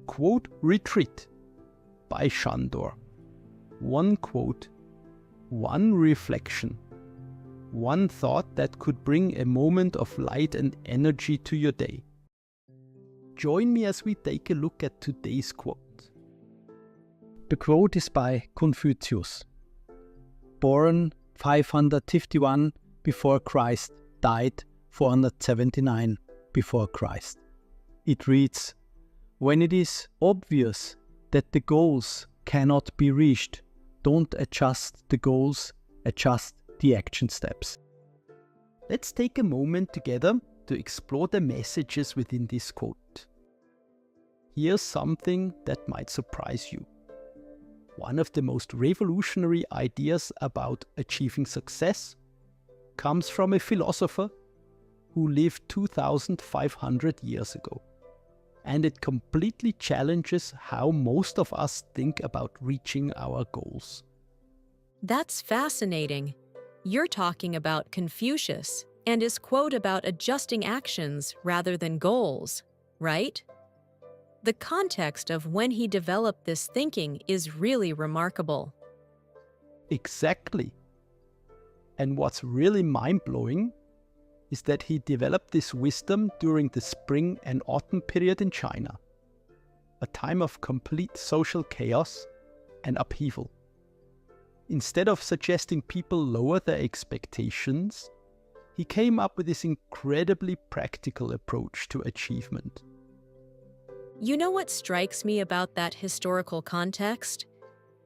Quote, retreat by Sandor. One quote, one reflection, one thought that could bring a moment of light and energy to your day. Join me as we take a look at today's quote. The quote is by Confucius. Born 551 before Christ, died 479 before Christ. It reads, "When it is obvious that the goals cannot be reached, don't adjust the goals, adjust the action steps." Let's take a moment together to explore the messages within this quote. Here's something that might surprise you. One of the most revolutionary ideas about achieving success comes from a philosopher who lived 2,500 years ago. And it completely challenges how most of us think about reaching our goals. That's fascinating. You're talking about Confucius and his quote about adjusting actions rather than goals, right? The context of when he developed this thinking is really remarkable. Exactly. And what's really mind-blowing is that he developed this wisdom during the spring and autumn period in China, a time of complete social chaos and upheaval. Instead of suggesting people lower their expectations, he came up with this incredibly practical approach to achievement. You know what strikes me about that historical context?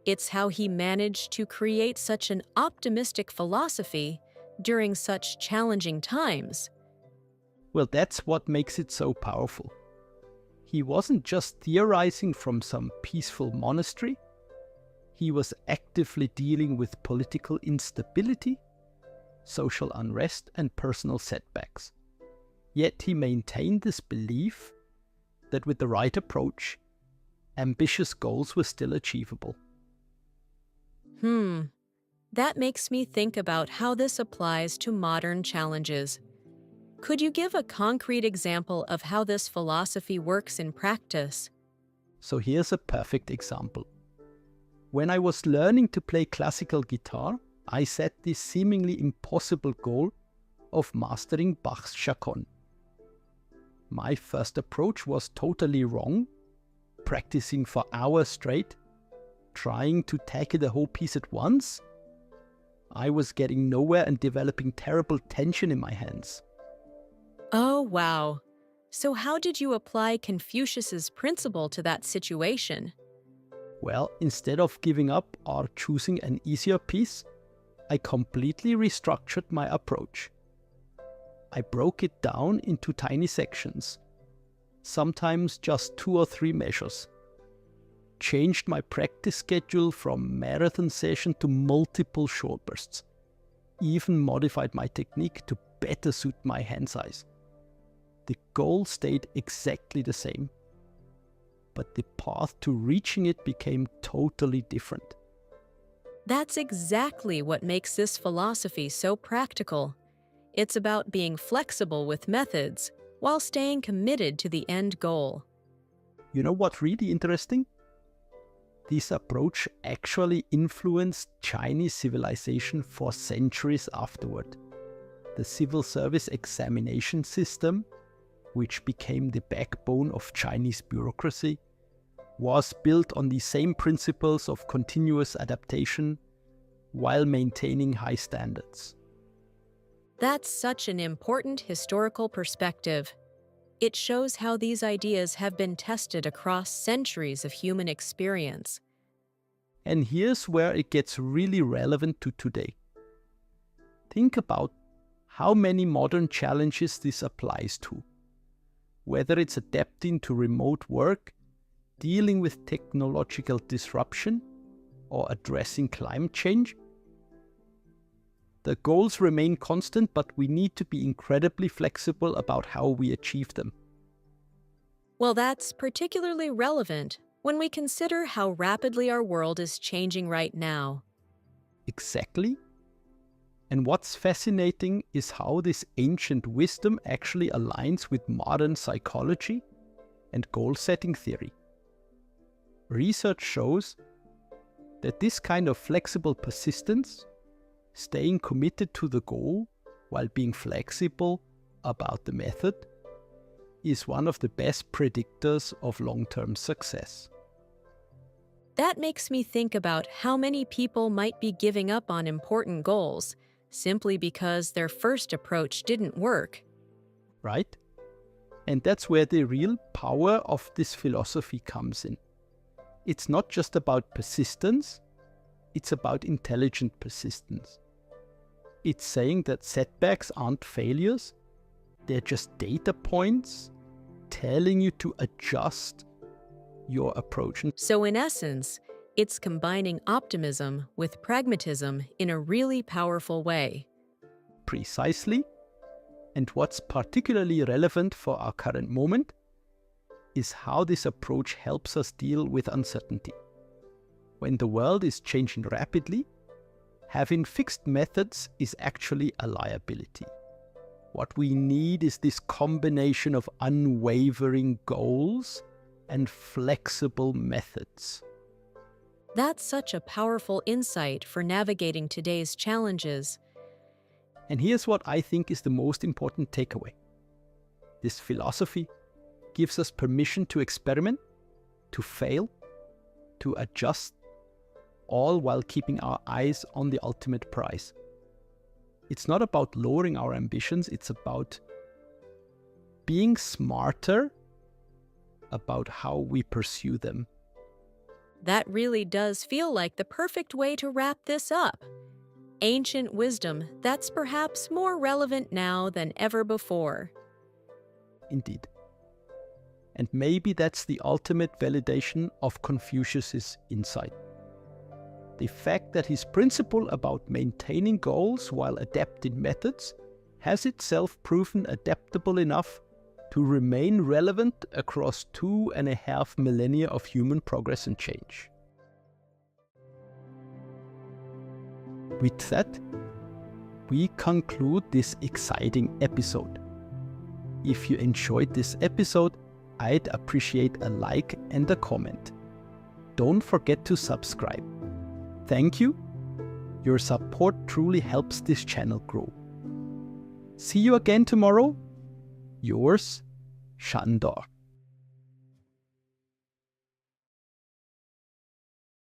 It's how he managed to create such an optimistic philosophy during such challenging times. Well, that's what makes it so powerful. He wasn't just theorizing from some peaceful monastery. He was actively dealing with political instability, social unrest, and personal setbacks. Yet he maintained this belief that with the right approach, ambitious goals were still achievable. That makes me think about how this applies to modern challenges. Could you give a concrete example of how this philosophy works in practice? So here's a perfect example. When I was learning to play classical guitar, I set this seemingly impossible goal of mastering Bach's Chaconne. My first approach was totally wrong, practicing for hours straight, trying to tackle the whole piece at once. I was getting nowhere and developing terrible tension in my hands. Oh, wow. So how did you apply Confucius's principle to that situation? Well, instead of giving up or choosing an easier piece, I completely restructured my approach. I broke it down into tiny sections, sometimes just 2 or 3 measures. Changed my practice schedule from marathon session to multiple short bursts. Even modified my technique to better suit my hand size. The goal stayed exactly the same, but the path to reaching it became totally different. That's exactly what makes this philosophy so practical. It's about being flexible with methods while staying committed to the end goal. You know what's really interesting? This approach actually influenced Chinese civilization for centuries afterward. The civil service examination system, which became the backbone of Chinese bureaucracy, was built on the same principles of continuous adaptation while maintaining high standards. That's such an important historical perspective. It shows how these ideas have been tested across centuries of human experience. And here's where it gets really relevant to today. Think about how many modern challenges this applies to. Whether it's adapting to remote work, dealing with technological disruption, or addressing climate change. The goals remain constant, but we need to be incredibly flexible about how we achieve them. Well, that's particularly relevant when we consider how rapidly our world is changing right now. Exactly. And what's fascinating is how this ancient wisdom actually aligns with modern psychology and goal-setting theory. research shows that this kind of flexible persistence, staying committed to the goal while being flexible about the method, is one of the best predictors of long-term success. That makes me think about how many people might be giving up on important goals simply because their first approach didn't work. Right? And that's where the real power of this philosophy comes in. It's not just about persistence, it's about intelligent persistence. It's saying that setbacks aren't failures, they're just data points telling you to adjust your approach. So in essence, it's combining optimism with pragmatism in a really powerful way. Precisely. And what's particularly relevant for our current moment is how this approach helps us deal with uncertainty. When the world is changing rapidly, having fixed methods is actually a liability. What we need is this combination of unwavering goals and flexible methods. That's such a powerful insight for navigating today's challenges. And here's what I think is the most important takeaway. This philosophy gives us permission to experiment, to fail, to adjust, all while keeping our eyes on the ultimate prize. It's not about lowering our ambitions, it's about being smarter about how we pursue them. That really does feel like the perfect way to wrap this up. Ancient wisdom that's perhaps more relevant now than ever before. Indeed. And maybe that's the ultimate validation of Confucius's insight. The fact that his principle about maintaining goals while adapting methods has itself proven adaptable enough to remain relevant across 2.5 millennia of human progress and change. With that, we conclude this exciting episode. If you enjoyed this episode, I'd appreciate a like and a comment. Don't forget to subscribe. Thank you. Your support truly helps this channel grow. See you again tomorrow. Yours, Sandor.